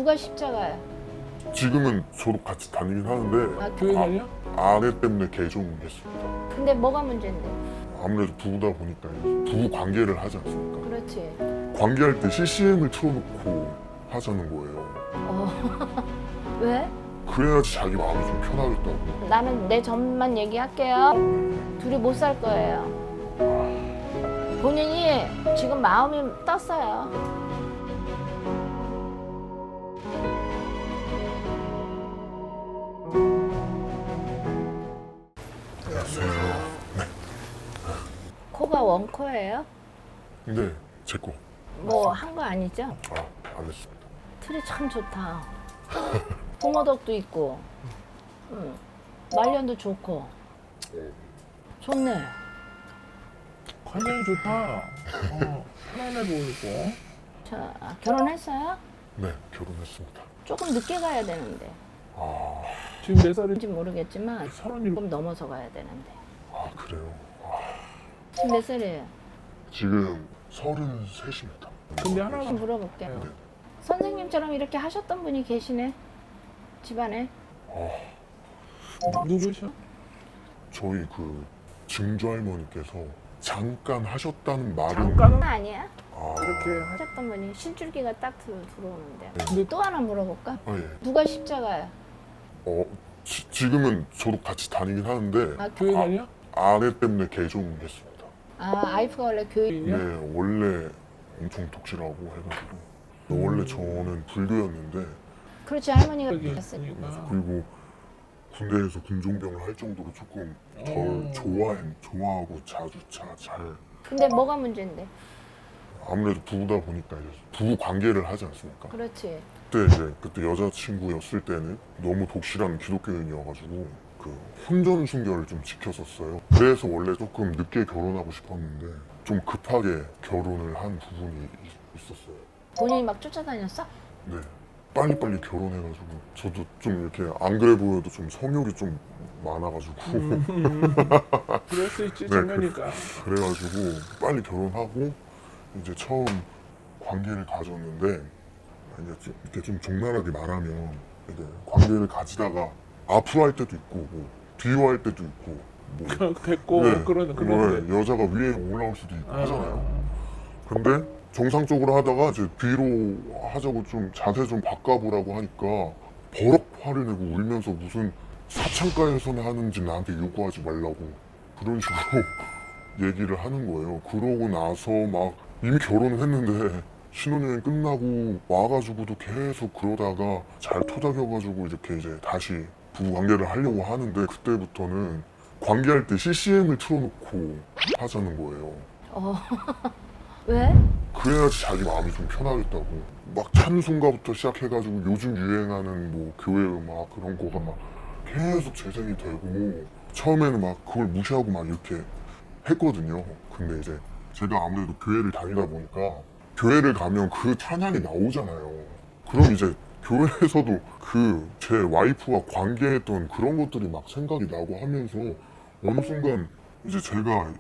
누가 십자가야? 지금은 저도 같이 다니긴 하는데 아, 교회 다녀? 아내 때문에 개종했습니다. 근데 뭐가 문제인데? 아무래도 부부다 보니까 부부 관계를 하지 않습니까? 그렇지. 관계할 때 CCM을 틀어놓고 하자는 거예요. 왜? 그래야지 자기 마음이 좀 편하겠다고. 나는 내 점만 얘기할게요. 둘이 못 살 거예요. 본인이 지금 마음이 떴어요. 안녕하세요. 네. 코가 원코예요? 근데 제 거. 뭐 한 거 아니죠? 안 했습니다. 틀이 참 좋다. 봉어덕도 있고, 말년도 좋고, 좋네. 관장이 좋다. 편안해 보이고. 자, 결혼했어요? 네, 결혼했습니다. 조금 늦게 가야 되는데. 지금 몇 살인지 인지 모르겠지만 37. 조금 넘어서 가야 되는데. 그래요? 지금 몇 살이에요? 지금 33입니다. 근데 하나 한번 물어볼게. 네. 선생님처럼 이렇게 하셨던 분이 계시네? 집안에? 누구셔? 저희 그 증조할머니께서 잠깐 하셨다는 말은 잠깐은 아니야? 이렇게 하셨던 분이 실줄기가 딱 들어오는데. 근데 또 하나 물어볼까? 예. 누가 십자가야? 지금은 저도 같이 다니긴 하는데 아, 교회 다녀? 아내 때문에 개종했습니다. 아이프가 원래 교인. 네, 원래 엄청 독실하고 해가지고 원래 저는 불교였는데 그렇지, 할머니가 여기 그랬으니까. 있으니까. 그리고 군대에서 군종병을 할 정도로 조금 덜 좋아하고 자주 잘 근데 뭐가 문제인데? 아무래도 부부다 보니까 이제 부부 관계를 하지 않습니까? 그렇지. 그때 여자친구였을 때는 너무 독실한 기독교인이어가지고 그 혼전 순결을 좀 지켰었어요. 그래서 원래 조금 늦게 결혼하고 싶었는데 좀 급하게 결혼을 한 부분이 있었어요. 본인이 막 쫓아다녔어? 네. 빨리빨리 결혼해가지고 저도 좀 이렇게 안 그래 보여도 좀 성욕이 좀 많아가지고 그럴 수 있지, 네, 장난이니까. 그래가지고 빨리 결혼하고 이제 처음 관계를 가졌는데 이제 이렇게 좀 적나라하게 말하면 이제 관계를 가지다가 앞으로 할 때도 있고 뭐 뒤로 할 때도 있고 뭐 됐고, 네, 그런데. 뭐 여자가 위에 올라올 수도 있고 하잖아요. 근데 정상적으로 하다가 이제 뒤로 하자고 좀 자세 좀 바꿔보라고 하니까 버럭 화를 내고 울면서 무슨 사창가에서나 하는지 나한테 요구하지 말라고 그런 식으로 얘기를 하는 거예요. 그러고 나서 막 이미 결혼을 했는데 신혼여행 끝나고 와가지고도 계속 그러다가 잘 토닥여가지고 이렇게 이제 다시 부부 관계를 하려고 하는데 그때부터는 관계할 때 CCM을 틀어놓고 하자는 거예요. 왜? 그래야지 자기 마음이 좀 편하겠다고. 막 찬송가부터 시작해가지고 요즘 유행하는 뭐 교회 음악 그런 거가 막 계속 재생이 되고 처음에는 막 그걸 무시하고 막 이렇게 했거든요. 근데 이제 제가 아무래도 교회를 다니다 보니까 교회를 가면 그 찬양이 나오잖아요. 그럼 이제 교회에서도 그 제 와이프와 관계했던 그런 것들이 막 생각이 나고 하면서 어느 순간 이제 제가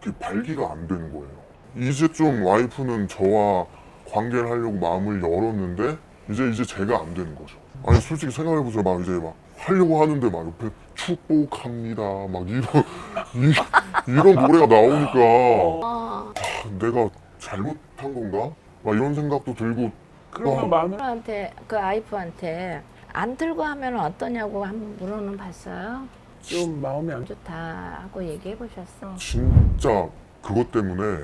이렇게 발기가 안 되는 거예요. 이제 좀 와이프는 저와 관계를 하려고 마음을 열었는데 이제 제가 안 되는 거죠. 아니 솔직히 생각해보세요. 막 이제 막 하려고 하는데 막 옆에 축복합니다 막 이런 노래가 나오니까 내가 잘못한 건가? 막 이런 생각도 들고 그러면 마음에 한테 그 아이프한테 안 들고 하면 어떠냐고 한번 물어는 봤어요. 좀 마음이 안 좋다 하고 얘기해 보셨어. 진짜 그것 때문에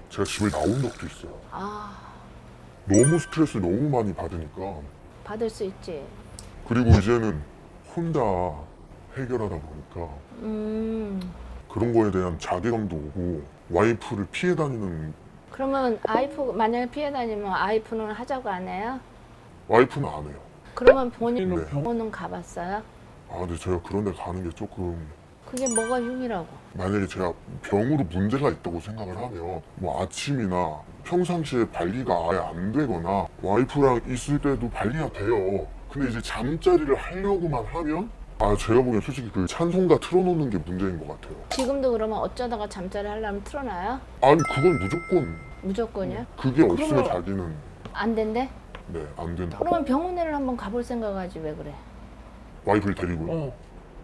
제가 집을 나온 적도 있어요. 너무 스트레스를 너무 많이 받으니까. 받을 수 있지. 그리고 이제는 혼자 해결하다 보니까 그런 거에 대한 자괴감도 오고 와이프를 피해 다니는 그러면 아이프 만약에 피해 다니면 아이프는 하자고 안 해요? 와이프는 안 해요. 그러면 본인 네. 병원은 가봤어요? 근데 제가 그런 데 가는 게 조금 그게 뭐가 흉이라고? 만약에 제가 병으로 문제가 있다고 생각을 하면 뭐 아침이나 평상시에 발기가 아예 안 되거나 와이프랑 있을 때도 발기가 돼요. 근데 이제 잠자리를 하려고만 하면 제가 보기엔 솔직히 그 찬송가 틀어놓는 게 문제인 것 같아요. 지금도 그러면 어쩌다가 잠자리 하려면 틀어놔요? 아니 그건 무조건 무조건이야? 그게 없으면 그러면- 자기는 안 된대? 네, 안 된다. 그러면 병원에를 한번 가볼 생각하지 왜 그래? 와이프를 데리고요. 어.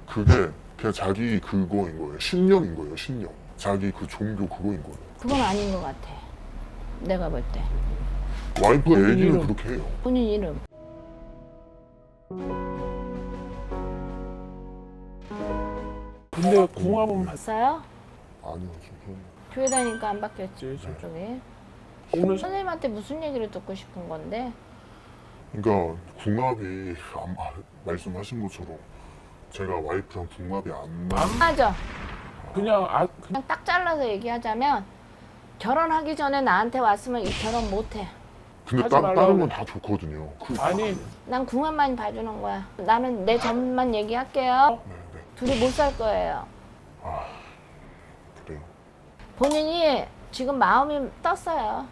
그게 그냥 자기 그거인 거예요. 신념인 거예요. 신념. 자기 그 종교 그거인 거예요. 그건 아닌 것 같아. 내가 볼 때. 와이프가 본인 얘기는 이름. 그렇게 해요. 본인 이름. 근데 궁합은 봤어요? 아니요, 지금. 교회 다니니까 안 바뀌었지 네. 저쪽에. 오늘 선생님한테 무슨 얘기를 듣고 싶은 건데? 그러니까 궁합이 말씀하신 것처럼 제가 와이프랑 궁합이 안 맞. 맞아. 그냥 그냥 딱 잘라서 얘기하자면 결혼하기 전에 나한테 왔으면 이 결혼 못해. 근데 하지 말라고 다른 그래. 건 다 좋거든요. 아니 난 궁합만 봐주는 거야. 나는 내 점만 얘기할게요. 네, 네. 둘이 못 살 거예요. 그래요. 본인이 지금 마음이 떴어요.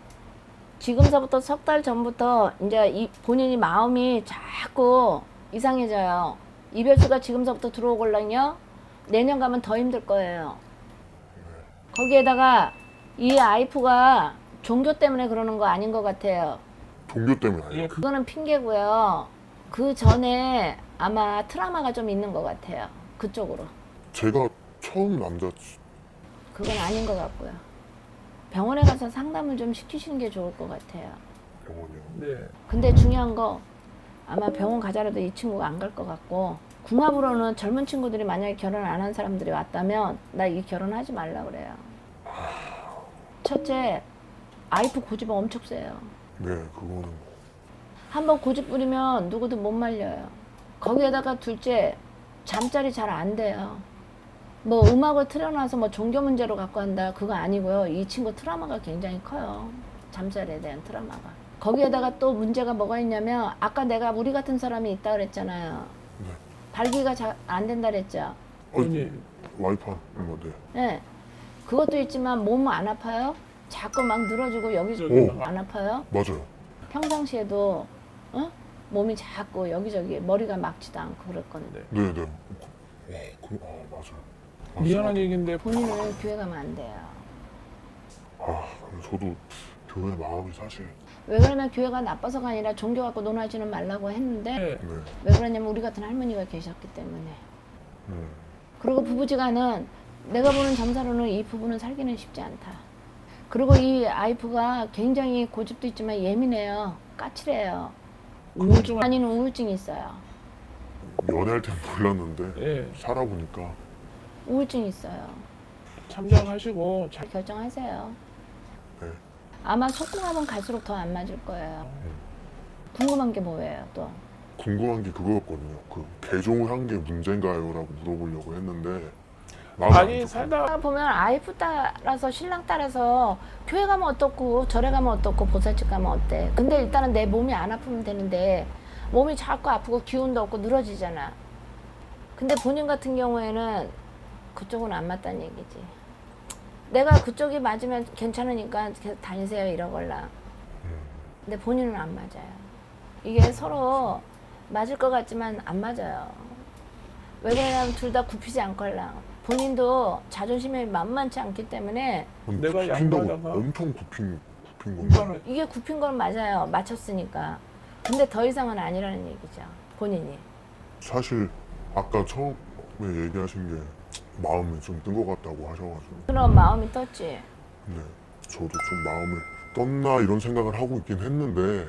지금서부터 석 달 전부터 이제 본인이 마음이 자꾸 이상해져요. 이별수가 지금서부터 들어오걸랑요. 내년 가면 더 힘들 거예요. 거기에다가 이 와이프가 종교 때문에 그러는 거 아닌 것 같아요. 종교 때문에 아니에요. 예, 그거는 핑계고요. 그 전에 아마 트라우마가 좀 있는 것 같아요. 그쪽으로. 제가 처음 남자 그건 아닌 것 같고요. 병원에 가서 상담을 좀 시키시는 게 좋을 것 같아요. 병원이요. 네. 근데 중요한 거 아마 병원 가자라도 이 친구가 안 갈 것 같고 궁합으로는 젊은 친구들이 만약에 결혼 안 한 사람들이 왔다면 나 이 결혼하지 말라 그래요. 첫째, 와이프 고집이 엄청 세요. 네, 그거는 한번 고집 부리면 누구도 못 말려요. 거기에다가 둘째, 잠자리 잘 안 돼요. 뭐 음악을 틀어놔서 뭐 종교 문제로 갖고 한다 그거 아니고요. 이 친구 트라우마가 굉장히 커요. 잠자리에 대한 트라우마가. 거기에다가 또 문제가 뭐가 있냐면 아까 내가 우리 같은 사람이 있다 그랬잖아요. 네. 발기가 잘 안 된다 그랬죠. 아니 와이프한 뭐 네. 네. 그것도 있지만 몸 안 아파요? 자꾸 막 늘어지고 여기저기 오. 안 아파요? 맞아요. 평상시에도 몸이 자꾸 여기저기 머리가 막지도 않고 그럴 건데 네, 네. 맞아요. 미안한 얘기인데 본인은 교회 가면 안 돼요. 저도 교회 마음이 사실 왜 그러면 교회가 나빠서가 아니라 종교 갖고 논하지는 말라고 했는데 네. 네, 왜 그러냐면 우리 같은 할머니가 계셨기 때문에. 네. 그리고 부부지간은 내가 보는 점사로는 이 부부는 살기는 쉽지 않다. 그리고 이 아이프가 굉장히 고집도 있지만 예민해요. 까칠해요. 우울증 아니는 우울증이 있어요. 연애할 땐 몰랐는데 예, 살아보니까 우울증이 있어요. 참작하시고 잘 결정하세요. 네. 아마 속궁합은 갈수록 더 안 맞을 거예요. 궁금한 게 뭐예요 또? 궁금한 게 그거였거든요. 그 개종을 한 게 문제인가요?라고 물어보려고 했는데 마음이 안 아니 좋고. 살다 보면 아이프 따라서 신랑 따라서 교회 가면 어떻고 절에 가면 어떻고 보살집 가면 어때. 근데 일단은 내 몸이 안 아프면 되는데 몸이 자꾸 아프고 기운도 없고 늘어지잖아. 근데 본인 같은 경우에는 그쪽은 안 맞다는 얘기지. 내가 그쪽이 맞으면 괜찮으니까 계속 다니세요 이러걸라. 근데 본인은 안 맞아요. 이게 서로 맞을 것 같지만 안 맞아요. 왜 그러냐면 둘 다 굽히지 않걸랑. 본인도 자존심이 만만치 않기 때문에 내가 굽힌다고 양보하다가 엄청 굽힌 건데. 인간을 이게 굽힌 건 맞아요. 맞췄으니까. 근데 더 이상은 아니라는 얘기죠. 본인이. 사실 아까 처음에 얘기하신 게 마음이 좀 뜬 것 같다고 하셔가지고 그런 마음이 떴지. 근데 저도 좀 마음을 떴나 이런 생각을 하고 있긴 했는데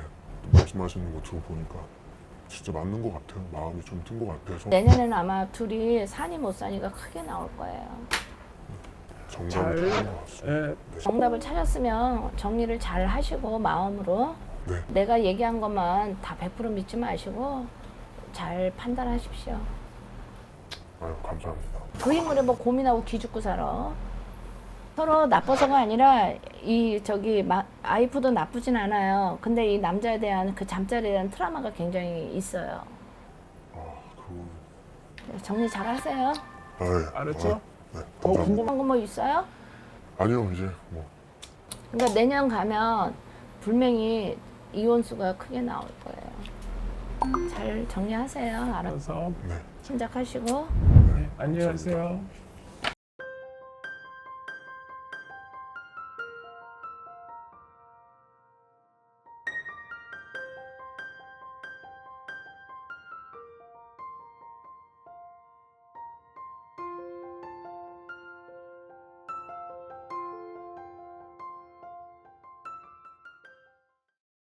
말씀하시는 거 들어보니까 진짜 맞는 것 같아요. 마음이 좀 뜬 것 같아서 내년에는 아마 둘이 사니 못 사니가 크게 나올 거예요. 정답을 잘- 찾은 것 같습니다. 예, 정답을 찾았으면 정리를 잘 하시고 마음으로 네. 내가 얘기한 것만 다 100% 믿지 마시고 잘 판단하십시오. 아유 감사합니다. 그 인물에 뭐 고민하고 기죽고 살아. 서로 나빠서가 아니라 아이프도 나쁘진 않아요. 근데 이 남자에 대한 그 잠자리에 대한 트라우마가 굉장히 있어요. 그거 정리 잘 하세요. 알았죠? 네, 더 감사합니다. 궁금한 거 뭐 있어요? 아니요 이제 뭐 그러니까 내년 가면 분명히 이혼수가 크게 나올 거예요. 잘 정리하세요. 알아서 거라서 네. 침착하시고. 네, 안녕히 가세요.